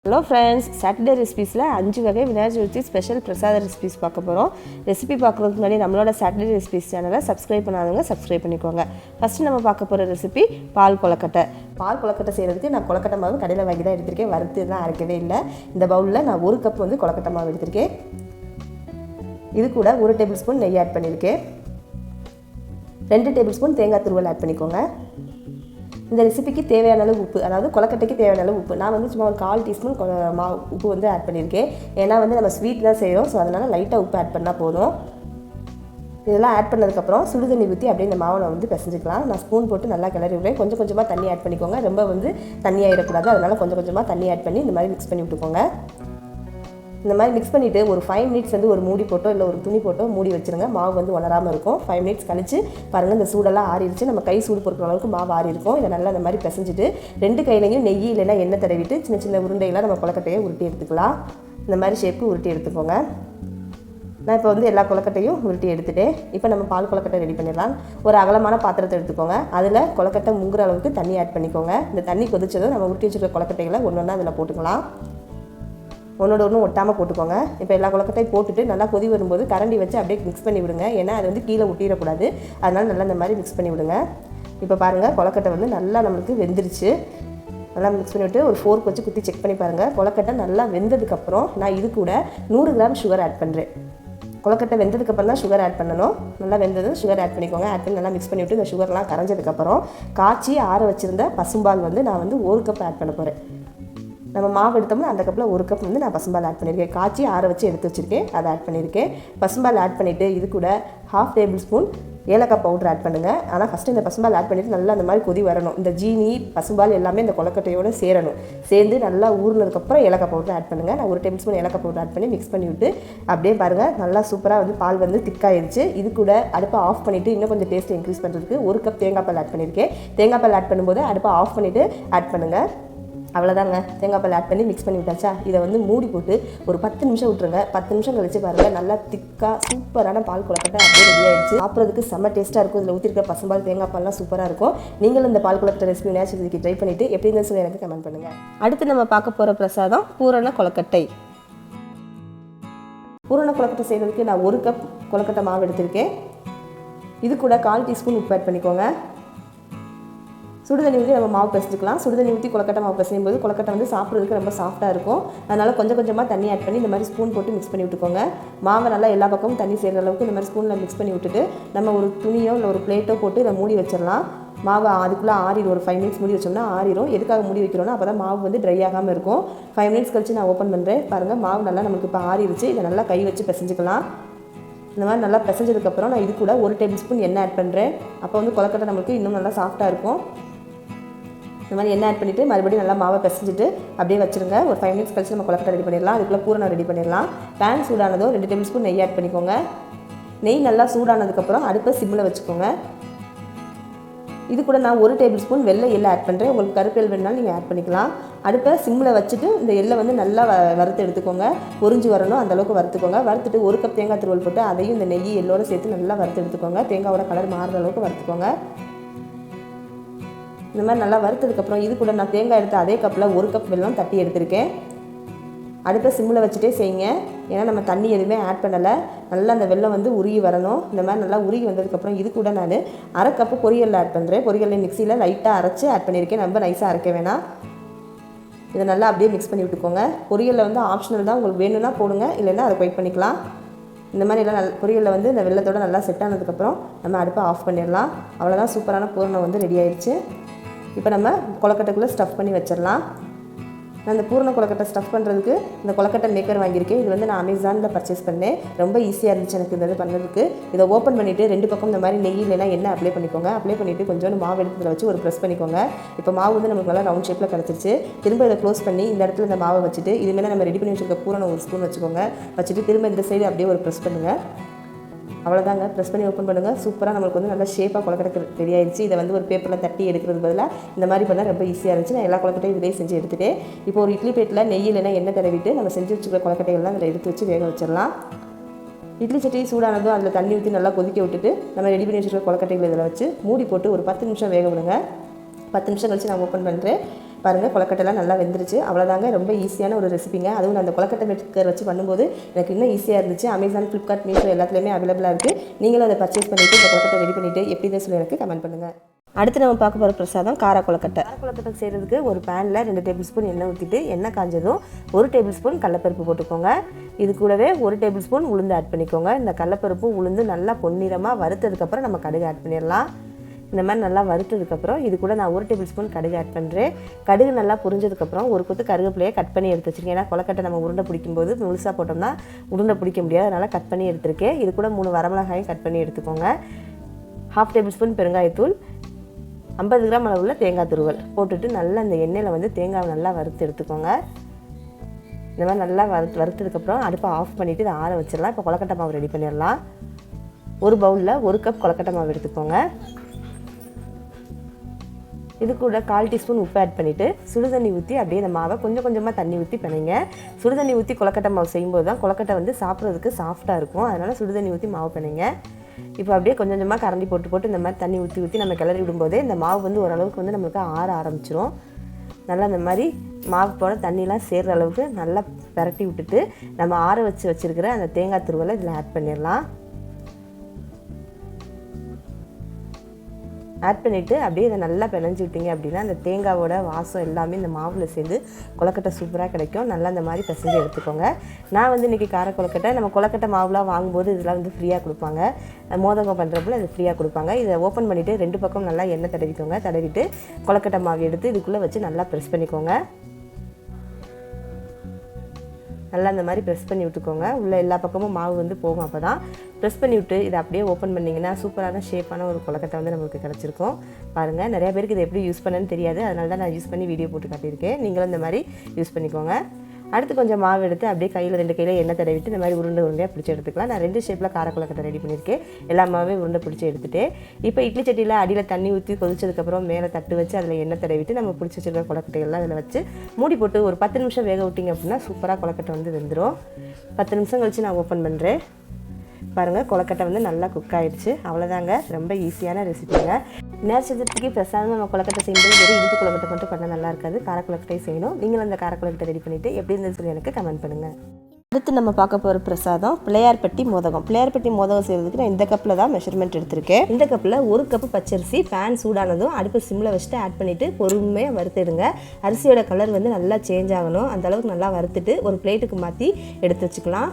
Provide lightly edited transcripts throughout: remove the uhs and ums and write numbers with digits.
Hello friends, Saturday ரெசிபீஸில் 5 வகை Vinayagar Chaturthi special பிரசாத recipes பார்க்க போகிறோம். ரெசிபி பார்க்குறதுக்கு முன்னாடி நம்மளோட சாட்டர்டே ரெசிபீஸ் சேனலை சப்ஸ்கிரைப் பண்ணாதவங்க சப்ஸ்கிரைப் பண்ணிக்கோங்க. ஃபஸ்ட்டு நம்ம பார்க்க போகிற ரெசிபி பால் கொழுக்கட்டை. பால் கொழுக்கட்டை செய்கிறதுக்கு நான் கொழுக்கட்டை மாவு கடையில் வாங்கி தான் எடுத்திருக்கேன், வறுத்துலாம் அரைக்கவே இல்லை. இந்த பவுலில் நான் 1 கப் வந்து கொழுக்கட்டை மாவு எடுத்திருக்கேன். இது கூட 1 டேபிள் ஸ்பூன் நெய் ஆட் பண்ணியிருக்கேன். 2 டேபிள் ஸ்பூன் தேங்காய் துருவல் ஆட் பண்ணிக்கோங்க. இந்த ரெசிபிக்கு தேவையான அளவு உப்பு, அதாவது கொழுக்கட்டைக்கு தேவையான அளவு உப்பு நான் வந்து சும்மா ஒரு 1/4 டீஸ்பூன் உப்பு வந்து ஆட் பண்ணியிருக்கேன். ஏன்னா வந்து நம்ம ஸ்வீட் தான் செய்கிறோம், ஸோ அதனால் லைட்டாக உப்பு ஆட் பண்ணால் போதும். இதெல்லாம் ஆட் பண்ணதுக்கப்புறம் சுடுதண்ணி ஊற்றி அப்படியே இந்த மாவை வந்து பிசைஞ்சிக்கலாம். நான் ஸ்பூன் போட்டு நல்லா கிளறி விடுறேன். கொஞ்சம் கொஞ்சமாக தண்ணி ஆட் பண்ணிக்கோங்க, ரொம்ப வந்து தண்ணி ஆகிடக்கூடாது. அதனால் கொஞ்சம் கொஞ்சமாக தண்ணி ஆட் பண்ணி இந்த மாதிரி மிக்ஸ் பண்ணி விட்டுக்கோங்க. இந்த மாதிரி மிக்ஸ் பண்ணிவிட்டு ஒரு 5 மினிட்ஸ் வந்து ஒரு மூடி போட்டோ இல்லை ஒரு துணி போட்டோ மூடி வச்சுருங்க. மாவு வந்து உணராமல் இருக்கும். 5 மினிட்ஸ் கழிச்சு பாருங்கள், இந்த சூடெல்லாம் ஆறிடுச்சு. நம்ம கை சூடு பொறுக்கிற அளவுக்கு மாவு ஆறி இருக்கும். இதை நல்லா இந்த மாதிரி பிசைஞ்சிட்டு 2 கையிலையும் நெய் இல்லைன்னா எண்ணெய் தடவிட்டு சின்ன சின்ன உருண்டைகளாக நம்ம கொழுக்கட்டையை உருட்டி எடுத்துக்கலாம். இந்த மாதிரி ஷேப்பு உருட்டி எடுத்துக்கோங்க. நான் இப்போ வந்து எல்லா கொழுக்கட்டையும் உருட்டி எடுத்துகிட்டேன். இப்போ நம்ம பால் கொழுக்கட்டை ரெடி பண்ணிடலாம். ஒரு அகலமான பாத்திரத்தை எடுத்துக்கோங்க. அதில் கொழுக்கட்டை முங்குற அளவுக்கு தண்ணி ஆட் பண்ணிக்கோங்க. இந்த தண்ணி கொதிச்சதும் நம்ம உருட்டி வச்சுருக்க கொழுக்கட்டைகளை ஒன்று ஒன்றா அதில் போட்டுக்கலாம். ஒன்றோட ஒன்று ஒட்டாமல் போட்டுக்கோங்க. இப்போ எல்லா கொழுக்கட்டையும் போட்டுட்டு நல்லா கொதி வரும்போது கரண்டி வச்சு அப்படியே மிக்ஸ் பண்ணி விடுங்க. ஏன்னா அது வந்து கீழே ஒட்டிடக்கூடாது. அதனால் நல்லா இந்த மாதிரி மிக்ஸ் பண்ணி விடுங்க. இப்போ பாருங்கள், கொழுக்கட்டை வந்து நல்லா நம்மளுக்கு வெந்துருச்சு. நல்லா மிக்ஸ் பண்ணிவிட்டு ஒரு ஃபோர்க் வச்சு குத்தி செக் பண்ணி பாருங்கள். கொழுக்கட்டை நல்லா வெந்ததுக்கப்புறம் நான் இது கூட 100 கிராம் சுகர் ஆட் பண்ணுறேன். கொழுக்கட்டை வெந்ததுக்கப்புறம் தான் சுகர் ஆட் பண்ணணும். நல்லா வெந்ததும் சுகர் ஆட் பண்ணிக்கோங்க. ஆட் பண்ணி நல்லா மிக்ஸ் பண்ணிவிட்டு இந்த சுகர்லாம் கரைஞ்சதுக்கப்புறம் காய்ச்சி ஆற வச்சுருந்த பசும்பால் வந்து நான் வந்து 1 கப் ஆட் பண்ண போகிறேன். நம்ம மாவு எடுத்தோம்னா அந்த கப்பில் 1 கப் வந்து நான் பசும்பால் ஆட் பண்ணியிருக்கேன். காய்ச்சி ஆற வச்சு எடுத்து வச்சுருக்கேன், அதை ஆட் பண்ணியிருக்கேன். பசும்பால் ஆட் பண்ணிவிட்டு இது கூட 1/2 டேபிள் ஸ்பூன் ஏலக்காய் பவுடர் ஆட் பண்ணுங்கள். ஆனால் ஃபஸ்ட்டு இந்த பசும்பால் ஆட் பண்ணிவிட்டு நல்லா அந்த மாதிரி கொதி வரணும். இந்த ஜீனி பசும்பால் எல்லாமே இந்த கொழுக்கட்டையோடு சேரணும். சேர்ந்து நல்லா ஊறினதுக்கப்புறம் ஏலக்காய் பவுடர் ஆட் பண்ணுங்கள். நான் 1 டேபிள் ஸ்பூன் ஏலக்காய் பவுடர் ஆட் பண்ணி மிக்ஸ் பண்ணி விட்டு அப்படியே பாருங்கள், நல்லா சூப்பராக வந்து பால் வந்து திக்காயிருச்சு. இது கூட அடுப்பை ஆஃப் பண்ணிவிட்டு இன்னும் கொஞ்சம் டேஸ்ட்டை இன்க்ரீஸ் பண்ணுறதுக்கு 1 கப் தேங்காய் பால் ஆட் பண்ணியிருக்கேன். தேங்காய் பால் ஆட் பண்ணும்போது அடுப்பை ஆஃப் பண்ணிவிட்டு ஆட் பண்ணுங்கள். அவ்வளோதாங்க, தேங்காய் பால் ஆட் பண்ணி மிக்ஸ் பண்ணி விட்டாச்சா. இதை வந்து மூடி போட்டு ஒரு 10 நிமிஷம் விட்டுருங்க. 10 நிமிஷம் கழிச்சு பாருங்கள், நல்லா திக்காக சூப்பரான பால் கொழுக்கட்டை அப்படியே ரெடி ஆகிடுச்சு. சாப்பிட்றதுக்கு செம்ம டேஸ்ட்டாக இருக்கும். இதில் ஊற்றிருக்க பசும்பால் தேங்காய் பால்லாம் சூப்பராக இருக்கும். நீங்களும் இந்த பால் கொழுக்கட்டை ரெசிபி விநாயகர் சதுர்த்திக்கு ட்ரை பண்ணிவிட்டு எப்படி இருந்துன்னு சொல்லி எனக்கு கமெண்ட் பண்ணுங்கள். அடுத்து நம்ம பார்க்க போகிற பிரசாதம் பூரண கொழுக்கட்டை. பூரண கொழுக்கட்டை செய்கிறதுக்கு நான் 1 கப் கொழுக்கட்டை மாவு எடுத்திருக்கேன். இது கூட 1/4 டீஸ்பூன் உப்பு ஆட் பண்ணிக்கோங்க. சுடுதண்ணி ஊற்றி நம்ம மாவு பிசைஞ்சிக்கலாம். சுடுதண்ணி ஊற்றி கொழுக்கட்டை மாவு பிசையும் போது கொழுக்கட்டை வந்து சாப்பிட்றதுக்கு ரொம்ப சாஃப்ட்டாக இருக்கும். அதனால் கொஞ்சம் கொஞ்சமாக தண்ணி ஆட் பண்ணி இந்த மாதிரி ஸ்பூன் போட்டு மிக்ஸ் பண்ணி விட்டுக்கோங்க. மாவை நல்லா எல்லா பக்கமும் தண்ணி சேர்கிற அளவுக்கு இந்த மாதிரி ஸ்பூனில் மிக்ஸ் பண்ணி விட்டுட்டு நம்ம ஒரு துணியோ இல்லை ஒரு பிளேட்டோ போட்டு இதை மூடி வச்சிடலாம். மாவு அதுக்குள்ளே ஆறிடும். ஒரு 5 மினிட்ஸ் மூடி வச்சோம்னா ஆறிடும். எதுக்காக மூடி வைக்கிறோன்னா அப்போ தான் மாவு வந்து ட்ரை ஆகாமல் இருக்கும். 5 மினிட்ஸ் கழிச்சு நான் ஓப்பன் பண்ணுறேன். பாருங்கள், மாவு நல்லா நமக்கு இப்போ ஆறிடுச்சு. இதை நல்லா கை வச்சு பிசைஞ்சிக்கலாம். இந்த மாதிரி நல்லா பிசைஞ்சதுக்கப்புறம் நான் இது கூட 1 டேபிள் ஸ்பூன் எண்ணெய் ஆட் பண்ணுறேன். அப்போ வந்து கொழுக்கட்டை நமக்கு இன்னும் நல்லா சாஃப்ட்டாக இருக்கும். இந்த மாதிரி எண்ணெய் ஆட் பண்ணிவிட்டு மறுபடியும் நல்லா மாவை பிசைஞ்சிட்டு அப்படியே வச்சுருங்க. ஒரு 5 மினிட்ஸ் கழிச்சு நம்ம கொழுக்கட்டை ரெடி பண்ணிடலாம். அதுக்குள்ளே பூரணம் ரெடி பண்ணிடலாம். பேன் சூடானதோ 2 டேபிள் ஸ்பூன் நெய் ஆட் பண்ணிக்கோங்க. நெய் நல்லா சூடானதுக்கப்புறம் அடுப்பை சிம்மில் வச்சுக்கோங்க. இது கூட நான் 1 டேபிள் ஸ்பூன் வெள்ளை எள்ளை ஆட் பண்ணுறேன். உங்களுக்கு கருப்பு எள் வேணுனாலும் நீங்கள் ஆட் பண்ணிக்கலாம். அடுப்பை சிம்மில் வச்சுட்டு இந்த எள்ளை வந்து நல்லா வறுத்து எடுத்துக்கோங்க. பொரிஞ்சு வரணும், அந்தளவுக்கு வறுத்துக்கோங்க. வறுத்துட்டு 1 கப் தேங்காய் துருவல் போட்டு அதையும் இந்த நெய் எள்ளோடு சேர்த்து நல்லா வறுத்து எடுத்துக்கோங்க. தேங்காயோட கலர் மாறுற அளவுக்கு வறுத்துக்கோங்க. இந்த மாதிரி நல்லா வறுத்ததுக்கப்புறம் இது கூட நான் தேங்காய் எடுத்து அதே கப்பில் 1 கப் வெல்லம் தட்டி எடுத்திருக்கேன். அடுப்பை சிம்மில் வச்சுட்டே செய்யுங்க. ஏன்னா நம்ம தண்ணி எதுவுமே ஆட் பண்ணலை. நல்லா அந்த வெல்லம் வந்து உருகி வரணும். இந்த மாதிரி நல்லா உருகி வந்ததுக்கப்புறம் இது கூட நான் 1/2 கப்பு பொரியல் ஆட் பண்ணுறேன். பொரியலை மிக்சியில் லைட்டாக அரைச்சி ஆட் பண்ணியிருக்கேன். ரொம்ப நைஸாக அரைக்க வேணாம். இதை நல்லா அப்படியே மிக்ஸ் பண்ணி விட்டுக்கோங்க. பொரியலில் வந்து ஆப்ஷனல் தான், உங்களுக்கு வேணும்னா போடுங்க, இல்லைன்னா அதை வெயிட் பண்ணிக்கலாம். இந்த மாதிரி எல்லாம் பொரியலில் வந்து இந்த வெல்லத்தோடு நல்லா செட் ஆனதுக்கப்புறம் நம்ம அடுப்பை ஆஃப் பண்ணிடலாம். அவ்வளோதான், சூப்பரான பூரணம் வந்து ரெடி ஆயிடுச்சு. இப்போ நம்ம கொழுக்கட்டைக்குள்ளே ஸ்டஃப் பண்ணி வச்சிடலாம். நான் இந்த பூரண கொழுக்கட்டை ஸ்டஃப் பண்ணுறதுக்கு இந்த கொழுக்கட்டை மேக்கர் வாங்கியிருக்கேன். இது வந்து நான் அமேசானில் பர்ச்சேஸ் பண்ணேன். ரொம்ப ஈஸியாக இருந்துச்சு எனக்கு இந்த இது பண்ணுறதுக்கு. இதை ஓப்பன் பண்ணிவிட்டு 2 பக்கம் இந்த மாதிரி நெய் இல்லைனா எண்ணெய் அப்ளை பண்ணிக்கோங்க. அப்ளை பண்ணிவிட்டு கொஞ்சோண்டு மாவு எடுத்து வச்சு ஒரு ப்ரெஸ் பண்ணிக்கோங்க. இப்போ மாவு வந்து நமக்கு நல்லா ரவுண்ட் ஷேப்பில் கிடச்சிருச்சு. திரும்ப இதை க்ளோஸ் பண்ணி இந்த இடத்துல இந்த மாவை வச்சுட்டு இது மேலே நம்ம ரெடி பண்ணி வச்சுருக்க பூரணம் 1 ஸ்பூன் வச்சுக்கோங்க. வச்சுட்டு திரும்ப இந்த சைடு அப்படியே ஒரு ப்ரெஸ் பண்ணுங்கள். அவ்வளோதாங்க, ப்ரெஸ் பண்ணி ஓப்பன் பண்ணுங்கள். சூப்பராக நம்மளுக்கு வந்து நல்லா ஷேப்பாக கொழுக்கட்டை ரெடி ஆயிடுச்சு. இதை வந்து ஒரு பேப்பரில் தட்டி எடுக்கிறது பதிலாக இந்த மாதிரி பண்ணால் ரொம்ப ஈஸியாக இருந்துச்சு. நான் எல்லா கொழுக்கட்டையும் இதிலே செஞ்சு எடுத்துகிட்டேன். இப்போ ஒரு இட்லி பிளேட்டில் நெய் இல்லைனா எண்ணெய் தடவிட்டு நம்ம செஞ்சு வச்சுக்கிற கொழுக்கட்டைகள்லாம் அதில் எடுத்து வச்சு வேக வச்சிடலாம். இட்லி சட்டி சூடானதும் அதில் தண்ணி ஊற்றி நல்லா கொதிக்க விட்டுட்டு நம்ம ரெடி பண்ணி வச்சுருக்க கொழுக்கட்டைகள் இதில் வச்சு மூடி போட்டு ஒரு 10 நிமிஷம் வேக விடுங்க. 10 நிமிஷம் கழிச்சு நான் ஓப்பன் பண்ணுறேன். பாருங்கள் கொலக்கட்டைலாம் நல்லா வெந்துருச்சு. அவ்வளோதாங்க, ரொம்ப ஈஸியான ஒரு ரெசிபிங்க. அதுவும் நான் அந்த கொலக்கட்டை மேக்கர் வச்சு பண்ணும்போது எனக்கு இன்னும் ஈஸியாக இருந்துச்சு. அமேசான், ஃப்ளிப்கார்ட், மீஷோ எல்லாத்துலேயுமே அவைலபிளாக இருக்குது. நீங்களும் அதை பர்ச்சேஸ் பண்ணிவிட்டு இந்த கொலக்கட்டை ரெடி பண்ணிவிட்டு எப்படின்னு சொல்லி எனக்கு கமெண்ட் பண்ணுங்கள். அடுத்து நம்ம பார்க்க போகிற பிரசாதம் கார கொலக்கட்டை. கார கொலக்கட்டை செய்கிறதுக்கு ஒரு பேனில் 2 டேபிள் ஸ்பூன் எண்ணெய் ஊற்றிட்டு எண்ணெய் காஞ்சதும் 1 டேபிள் ஸ்பூன் கடலப்பருப்பு போட்டுக்கோங்க. இது கூடவே 1 டேபிள் ஸ்பூன் உளுந்து ஆட் பண்ணிக்கோங்க. இந்த கடலப்பருப்பு உளுந்து நல்லா பொன்னிறமாக வறுத்ததுக்கப்புறம் நம்ம கடுகு ஆட் பண்ணிடலாம். இந்த மாதிரி நல்லா வறுத்ததுக்கப்புறம் இது கூட நான் 1 டேபிள் ஸ்பூன் கடுகு ஆட் பண்ணுறேன். கடுகு நல்லா புரிஞ்சதுக்கப்புறம் ஒரு கொத்து கருவேப்பிலையை கட் பண்ணி எடுத்து வச்சுருக்கேன். ஏன்னா கொலக்கட்டை நம்ம உருண்டை பிடிக்கும்போது முழுசாக போட்டோம்னா உருண்டை பிடிக்க முடியாது, அதனால் கட் பண்ணி எடுத்துருக்கேன். இது கூட 3 வரமிளகாயும் கட் பண்ணி எடுத்துக்கோங்க. 1/2 டேபிள் ஸ்பூன் பெருங்காயத்தூள், 50 கிராம் அளவுள்ள தேங்காய் துருவல் போட்டுட்டு நல்லா இந்த எண்ணெயில் வந்து தேங்காவை நல்லா வறுத்து எடுத்துக்கோங்க. இந்த மாதிரி நல்லா வறுத்ததுக்கப்புறம் அடுப்பை ஆஃப் பண்ணிவிட்டு இதை ஆற வச்சிடலாம். இப்போ கொலக்கட்டை மாவு ரெடி பண்ணிடலாம். ஒரு பவுலில் 1 கப் கொலக்கட்டை மாவு எடுத்துக்கோங்க. இது கூட 1/4 டீஸ்பூன் உப்பு ஆட் பண்ணிவிட்டு சுடுதண்ணி ஊற்றி அப்படியே இந்த மாவை கொஞ்சம் கொஞ்சமாக தண்ணி ஊற்றி பிணைங்க. சுடுதண்ணி ஊற்றி கொலக்கட்டை மாவு செய்யும்போது தான் கொலக்கட்டை வந்து சாப்பிட்றதுக்கு சாஃப்டாக இருக்கும். அதனால் சுடுதண்ணி ஊற்றி மாவு பிணைங்க. இப்போ அப்படியே கொஞ்சம் கொஞ்சமாக கரண்டி போட்டு இந்த மாதிரி தண்ணி ஊற்றி நம்ம கிளறி விடும்போதே இந்த மாவு வந்து ஓரளவுக்கு வந்து நம்மளுக்கு ஆற ஆரம்பிச்சிரும். நல்லா இந்த மாதிரி மாவு போட தண்ணிலாம் சேர்கிற அளவுக்கு நல்லா பரட்டி விட்டுட்டு நம்ம ஆற வச்சுருக்கிற அந்த தேங்காய் துருவலை இதில் ஆட் பண்ணிடலாம். ஆட் பண்ணிவிட்டு அப்படியே இதை நல்லா பிணைஞ்சி விட்டிங்க அப்படின்னா அந்த தேங்காவோட வாசம் எல்லாமே இந்த மாவில் சேர்ந்து கொலக்கட்டை சூப்பராக கிடைக்கும். நல்லா இந்த மாதிரி பிசைஞ்சு எடுத்துக்கோங்க. நான் வந்து இன்றைக்கி கார கொலக்கட்டை நம்ம கொலக்கட்டை மாவுலாம் வாங்கும்போது இதெல்லாம் வந்து ஃப்ரீயாக கொடுப்பாங்க. மோதகம் பண்ணுறப்பல இது ஃப்ரீயாக கொடுப்பாங்க. இதை ஓப்பன் பண்ணிவிட்டு 2 பக்கம் நல்லா எண்ணெய் தடவிக்கோங்க. தடவிட்டு கொலக்கட்டை மாவு எடுத்து இதுக்குள்ளே வச்சு நல்லா ப்ரெஸ் பண்ணிக்கோங்க. நல்லா இந்த மாதிரி ப்ரெஸ் பண்ணி விட்டுக்கோங்க. உள்ளே எல்லா பக்கமும் மாவு வந்து போகும். அப்போ தான் ப்ரெஸ் பண்ணி விட்டு இதை அப்படியே ஓப்பன் பண்ணிங்கன்னா சூப்பரான ஷேப்பான ஒரு கொலக்கட்டை வந்து நம்மளுக்கு கிடச்சிருக்கும். பாருங்கள், நிறைய பேருக்கு இதை எப்படி யூஸ் பண்ணணும்னு தெரியாது. அதனால தான் நான் யூஸ் பண்ணி வீடியோ போட்டு காட்டியிருக்கேன். நீங்களும் இந்த மாதிரி யூஸ் பண்ணிக்கோங்க. அடுத்து கொஞ்சம் மாவு எடுத்து அப்படியே கையில் 2 கையில் எண்ணெய் தடவிட்டு இந்த மாதிரி உருண்டையாக பிடிச்சி எடுத்துக்கலாம். நான் 2 ஷேப்பில் கார கொலக்கட்டை ரெடி பண்ணியிருக்கேன். எல்லா மாவே உருண்டை பிடிச்சி எடுத்துகிட்டேன். இப்போ இட்லி சட்டியில் அடியில் தண்ணி ஊற்றி கொதிச்சதுக்கப்புறம் மேலே தட்டு வச்சு அதில் எண்ணெய் தடவிட்டு நம்ம பிடிச்சி வச்சுருக்க கொலக்கட்டைகள்லாம் அதில் வச்சு மூடி போட்டு ஒரு 10 நிமிஷம் வேக விட்டிங்க அப்படின்னா சூப்பராக கொலக்கட்டை வந்து வெந்துடும். 10 நிமிஷம் கழித்து நான் ஓப்பன் பண்ணுறேன். பாருங்கள், கொலக்கட்டை வந்து நல்லா குக் ஆகிடுச்சு. அவ்வளோதாங்க, ரொம்ப ஈஸியான ரெசிபிங்க. விநாயகர் சதுர்த்திக்கு பிரசாதம் நம்ம கொலக்கட்டை செய்யும்போது வெறும் இனிப்பு கொலக்கட்டை மட்டும் பண்ண நல்லா இருக்காது. கார கொலக்கட்டை செய்யணும். நீங்களும் அந்த கார கொலக்கட்டை ரெடி பண்ணிவிட்டு எப்படி இருந்தது சொல்லி எனக்கு கமெண்ட் பண்ணுங்கள். அடுத்து நம்ம பார்க்க போகிற பிரசாதம் பிள்ளையார்பட்டி மோதகம். பிள்ளையார்பட்டி மோதகம் செய்கிறதுக்கு நான் இந்த கப்பில் தான் மெஷர்மெண்ட் எடுத்திருக்கேன். இந்த கப்பில் 1 கப்பு பச்சரிசி பேன் சூடானதும் அடுப்பு சிம்மில் வச்சுட்டு ஆட் பண்ணிவிட்டு பொறுமையாக வறுத்துடுங்க. அரிசியோட கலர் வந்து நல்லா சேஞ்ச் ஆகணும். அந்தளவுக்கு நல்லா வறுத்துட்டு ஒரு பிளேட்டுக்கு மாற்றி எடுத்து வச்சுக்கலாம்.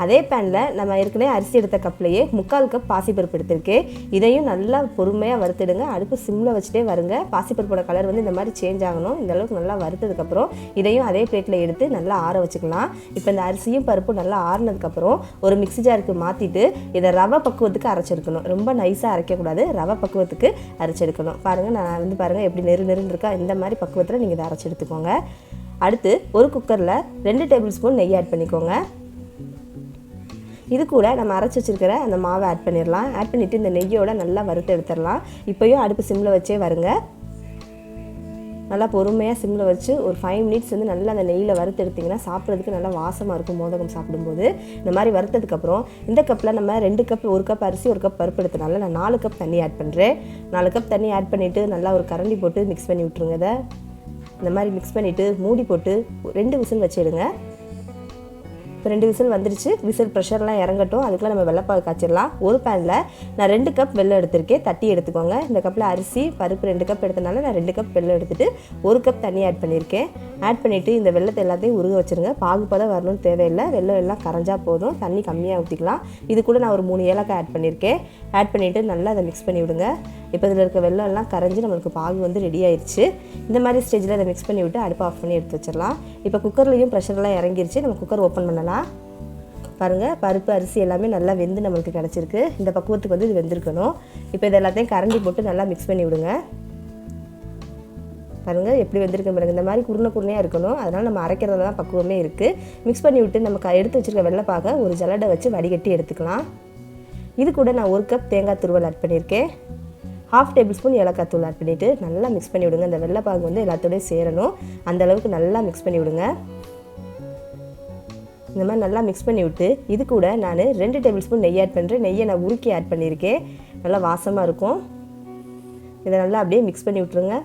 அதே பேனில் நம்ம ஏற்கனவே அரிசி எடுத்த கப்லேயே 3/4 கப் பாசிப்பருப்பு எடுத்திருக்கேன். இதையும் நல்லா பொறுமையாக வறுத்துடுங்க. அடுப்பு சிம்மில் வச்சுட்டே வருங்க. பாசிப்பருப்போட கலர் வந்து இந்த மாதிரி சேஞ்ச் ஆகணும். இந்த அளவுக்கு நல்லா வறுத்ததுக்கப்புறம் இதையும் அதே பிளேட்டில் எடுத்து நல்லா ஆற வச்சுக்கலாம். இப்போ இந்த அரிசியும் பருப்பும் நல்லா ஆறினதுக்கப்புறம் ஒரு மிக்ஸி ஜாருக்கு மாற்றிட்டு இதை ரவை பக்குவத்துக்கு அரைச்செடுக்கணும். ரொம்ப நைஸாக அரைக்கக்கூடாது, ரவை பக்குவத்துக்கு அரைச்செடுக்கணும். பாருங்கள், நான் வந்து பாருங்கள் எப்படி நெருன்னு இருக்கா. இந்த மாதிரி பக்குவத்தில் நீங்கள் இதை அரைச்சி எடுத்துக்கோங்க. அடுத்து ஒரு குக்கரில் 2 டேபிள் ஸ்பூன் நெய் ஆட் பண்ணிக்கோங்க. இது கூட நம்ம அரைச்சி வச்சுருக்கிற அந்த மாவை ஆட் பண்ணிடலாம். ஆட் பண்ணிவிட்டு இந்த நெய்யோட நல்லா வறுத்து எடுத்துடலாம். இப்போயும் அடுப்பு சிம்மில் வச்சே வருங்க. நல்லா பொறுமையாக சிம்மில் வச்சு ஒரு 5 மினிட்ஸ் வந்து நல்லா அந்த நெய்யில் வறுத்து எடுத்திங்கன்னா சாப்பிட்றதுக்கு நல்லா வாசமாக இருக்கும். மோதகம் சாப்பிடும்போது இந்த மாதிரி வறுத்ததுக்கப்புறம் இந்த கப்பில் நம்ம 2 கப் 1 கப் அரிசி 1 கப் பருப்பு எடுத்தனால நான் 4 கப் தண்ணி ஆட் பண்ணுறேன். 4 கப் தண்ணி ஆட் பண்ணிவிட்டு நல்லா ஒரு கரண்டி போட்டு மிக்ஸ் பண்ணி விட்ருங்க. இதை இந்த மாதிரி மிக்ஸ் பண்ணிவிட்டு மூடி போட்டு 2 விசில் வச்சிடுங்க. இப்போ 2 விசில் வந்துருச்சு. விசில் ப்ரெஷர்லாம் இறங்கட்டும். அதுக்குள்ளே நம்ம வெள்ளைப்பாகு காய்ச்சிடலாம். ஒரு பேனில் நான் 2 கப் வெல்லம் எடுத்திருக்கேன். தட்டி எடுத்துக்கோங்க. இந்த கப்பில் அரிசி பருப்பு 2 கப் எடுத்தனால நான் 2 கப் வெல்லம் எடுத்துகிட்டு 1 கப் தண்ணி ஆட் பண்ணியிருக்கேன். ஆட் பண்ணிவிட்டு இந்த வெல்லத்தை எல்லாத்தையும் உருக வச்சுருங்க. பாகுப்பதம் வரணும்னு தேவையில்லை. வெல்லம் எல்லாம் கரைஞ்சா போதும். தண்ணி கம்மியாக ஊற்றிக்கலாம். இது கூட நான் ஒரு 3 ஏலக்காய் ஆட் பண்ணியிருக்கேன். ஆட் பண்ணிவிட்டு நல்லா அதை மிக்ஸ் பண்ணி விடுங்க. இப்போ இதில் இருக்க வெல்லம் எல்லாம் கரைஞ்சி நம்மளுக்கு பாகு வந்து ரெடி ஆயிடுச்சு. இந்த மாதிரி ஸ்டேஜில் அதை மிக்ஸ் பண்ணி விட்டு அடுப்பு ஆஃப் பண்ணி எடுத்து வச்சிடலாம். இப்போ குக்கர்லேயும் ப்ரெஷர்லாம் இறங்கிருச்சு. நம்ம குக்கர் ஓப்பன் பண்ணலாம். பாருங்கள், பருப்பு அரிசி எல்லாமே நல்லா வெந்து நம்மளுக்கு கிடச்சிருக்கு. இந்த பக்குவத்துக்கு வந்து இது வெந்திருக்கணும். இப்போ இது எல்லாத்தையும் கரண்டி போட்டு நல்லா மிக்ஸ் பண்ணி விடுங்க. பாருங்கள் எப்படி வெந்திருக்கு பாருங்கள். இந்த மாதிரி குருணையாக இருக்கணும். அதனால் நம்ம அரைக்கிறதுல தான் பக்குவமே இருக்குது. மிக்ஸ் பண்ணி விட்டு நம்ம எடுத்து வச்சுருக்க வெள்ளைப்பாக ஒரு ஜல்லடை வச்சு வடிகட்டி எடுத்துக்கலாம். இது கூட நான் 1 கப் தேங்காய் துருவல் ஆட் பண்ணியிருக்கேன். 1/2 டேபிள் ஸ்பூன் ஏலக்காய் தூள் ஆட் பண்ணிவிட்டு நல்லா மிக்ஸ் பண்ணி விடுங்க. இந்த வெள்ளைப்பாகு வந்து எல்லாத்தோடய சேரணும். அந்தளவுக்கு நல்லா மிக்ஸ் பண்ணி விடுங்க. இந்த மாதிரி நல்லா மிக்ஸ் பண்ணி விட்டு இது கூட நான் 2 டேபிள் ஸ்பூன் நெய் ஆட் பண்ணுறேன். நெய்யை நான் உருக்கி ஆட் பண்ணியிருக்கேன். நல்லா வாசமாக இருக்கும். இதை நல்லா அப்படியே மிக்ஸ் பண்ணி விட்ருங்க.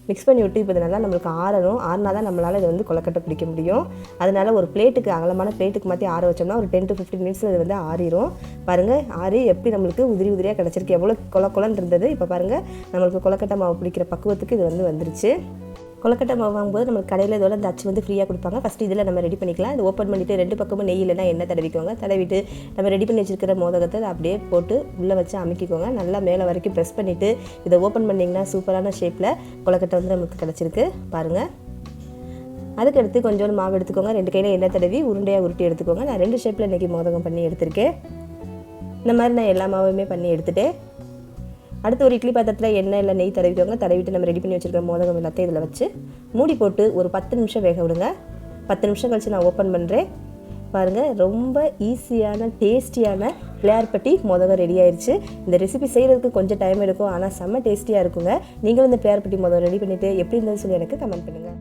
மிக்ஸ் பண்ணி விட்டு இப்போ இது நல்லா நம்மளுக்கு ஆறணும். ஆறினா தான் நம்மளால் இதை வந்து கொழுக்கட்டை பிடிக்க முடியும். அதனால் ஒரு பிளேட்டுக்கு அகலமான பிளேட்டுக்கு மாற்றி ஆற வச்சோம்னா ஒரு 10 to 15 மினிட்ஸில் இது வந்து ஆறிடும். பாருங்கள் ஆறி எப்படி நம்மளுக்கு உதிரி உதிரியாக கிடச்சிருக்கு, எவ்வளோ கொலன்னு இருந்தது. இப்போ பாருங்கள் நம்மளுக்கு கொழுக்கட்டை மாவு பிடிக்கிற பக்குவத்துக்கு இது வந்து வந்துருச்சு. கொழுக்கட்டை மாவு வாங்கும்போது நம்மளுக்கு கடையில் இதோட இந்த அச்சு வந்து ஃப்ரீயாக கொடுப்பாங்க. ஃபஸ்ட்டு இதில் நம்ம ரெடி பண்ணிக்கலாம். இது ஓப்பன் பண்ணிவிட்டு 2 பக்கமும் நெய் இல்லைனா எண்ணெய் தடவிக்கோங்க. தடவிட்டு நம்ம ரெடி பண்ணி வச்சுருக்கிற மோதகத்தை அப்படியே போட்டு உள்ளே வச்சு அமைக்கிக்கோங்க. நல்லா மேலே வரைக்கும் ப்ரெஸ் பண்ணிவிட்டு இதை ஓப்பன் பண்ணிங்கன்னா சூப்பரான ஷேப்பில் கொழுக்கட்டை வந்து நமக்கு கிடச்சிருக்கு பாருங்கள். அதுக்கடுத்து கொஞ்சோண்டு மாவு எடுத்துக்கோங்க. 2 கையில் எண்ணெய் தடவி உருண்டையாக உருட்டி எடுத்துக்கோங்க. நான் 2 ஷேப்பில் இன்றைக்கி மோதகம் பண்ணி எடுத்திருக்கேன். இந்த மாதிரி நான் எல்லா மாவுமே பண்ணி எடுத்துகிட்டேன். அடுத்து ஒரு இட்லி பாத்திரத்தில் எண்ணெய் இல்லை நெய் தடவிக்கோங்க. தடவிட்டு நம்ம ரெடி பண்ணி வச்சுருக்கிற மோதகம் எல்லாத்தையும் இதில் வச்சு மூடி போட்டு ஒரு 10 நிமிஷம் வேக விடுங்க. 10 நிமிஷம் கழித்து நான் ஓப்பன் பண்ணுறேன். பாருங்கள் ரொம்ப ஈஸியான டேஸ்டியான பிள்ளையார்பட்டி மோதகம் ரெடி ஆயிடுச்சு. இந்த ரெசிபி செய்கிறதுக்கு கொஞ்சம் டைம் எடுக்கும், ஆனால் செம்ம டேஸ்டியாக இருக்குங்க. நீங்களும் இந்த பிள்ளையார்பட்டி மோதகம் ரெடி பண்ணிவிட்டு எப்படி இருந்ததுன்னு சொல்லி எனக்கு கமெண்ட் பண்ணுங்கள்.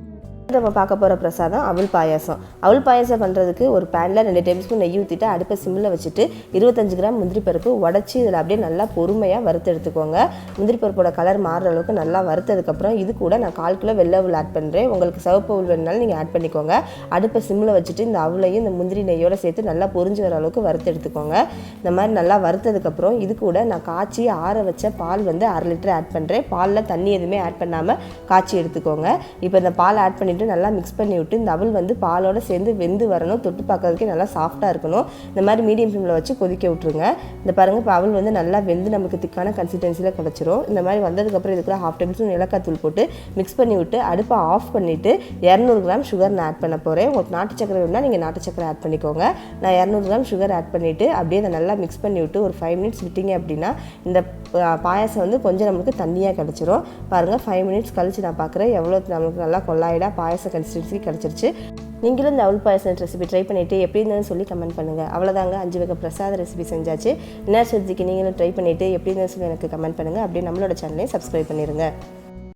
நம்ம பார்க்க போகிற பிரசாதம் அவல் பாயாசம். அவல் பாயாசம் பண்ணுறதுக்கு ஒரு பேனில் 2 டேபிள் ஸ்பூன் நெய் ஊற்றிட்டு அடுப்பை சிம்மில் வச்சுட்டு 25 கிராம் முந்திரி பருப்பு உடச்சி இதில் அப்படியே நல்லா பொறுமையாக வறுத்து எடுத்துக்கோங்க. முந்திரி பருப்போட கலர் மாறுற அளவுக்கு நல்லா வறுத்ததுக்கப்புறம் இது கூட நான் 1/4 கிலோ வெள்ளை அவல் ஆட் பண்ணுறேன். உங்களுக்கு சிவப்பு அவல் வேணுனாலும் நீங்கள் ஆட் பண்ணிக்கோங்க. அடுப்பை சிம்மில் வச்சுட்டு இந்த அவளையும் இந்த முந்திரி நெய்யோடு சேர்த்து நல்லா பொரிஞ்சு வர அளவுக்கு வறுத்து எடுத்துக்கோங்க. இந்த மாதிரி நல்லா வறுத்ததுக்கப்புறம் இது கூட நான் காய்ச்சி ஆற வச்ச பால் வந்து 1/2 லிட்டர் ஆட் பண்ணுறேன். பாலில் தண்ணி எதுவுமே ஆட் பண்ணாமல் காய்ச்சி எடுத்துக்கோங்க. இப்போ இந்த பால் ஆட் பண்ணி நல்லா மிக்ஸ் பண்ணி விட்டு இந்த அவல் வந்து பாலோட சேர்ந்து வெந்து வரணும். தொட்டு பார்க்கறதுக்கே நல்லா சாஃப்டாக இருக்கணும். இந்த மாதிரி மீடியம் ஃப்ளேமில் வச்சு கொதிக்க விட்டுருங்க. இந்த பாருங்கள் இப்போ அவல் வந்து நல்லா வெந்து நமக்கு திக்கான கன்சிஸ்டன்சியில் கிடச்சிரும். இந்த மாதிரி வந்ததுக்கப்புறம் இதுக்குள்ள 1/2 டேபிள் ஸ்பூன் ஏலக்காய் தூள் போட்டு மிக்ஸ் பண்ணி விட்டு அடுப்பை ஆஃப் பண்ணிவிட்டு 200 கிராம் சுகர் நான் ஆட் பண்ண போகிறேன். உங்களுக்கு நாட்டு சக்கரை வேணும்னா நீங்கள் நாட்டு சக்கரை ஆட் பண்ணிக்கோங்க. நான் 200 கிராம் சுகர் ஆட் பண்ணிவிட்டு அப்படியே அதை நல்லா மிக்ஸ் பண்ணி விட்டு ஒரு 5 மினிட்ஸ் விட்டிங்க அப்படின்னா இந்த பாயாசம் வந்து கொஞ்சம் நம்மளுக்கு தண்ணியாக கிடச்சிரும். பாருங்கள் 5 மினிட்ஸ் கழித்து நான் பார்க்குறேன் எவ்வளோ நம்மளுக்கு நல்லா கொள்ளாயிடாக பாயாசம் கன்சிஸ்டன்சி கிடச்சிருச்சு. நீங்களும் இந்த அவல் பாயாசம் ரெசிபி ட்ரை பண்ணிவிட்டு எப்படி இருந்ததுன்னு சொல்லி கமெண்ட் பண்ணுங்கள். அவ்வளோதாங்க 5 வகை பிரசாத ரெசிபி செஞ்சாச்சு. விநாயகர் சதுர்த்திக்கு நீங்களும் ட்ரை பண்ணிவிட்டு எப்படி இருந்ததுன்னு சொல்லி எனக்கு கமெண்ட் பண்ணுங்கள். அப்படியே நம்மளோட சேனலையும் சப்ஸ்கிரைப் பண்ணிடுங்க.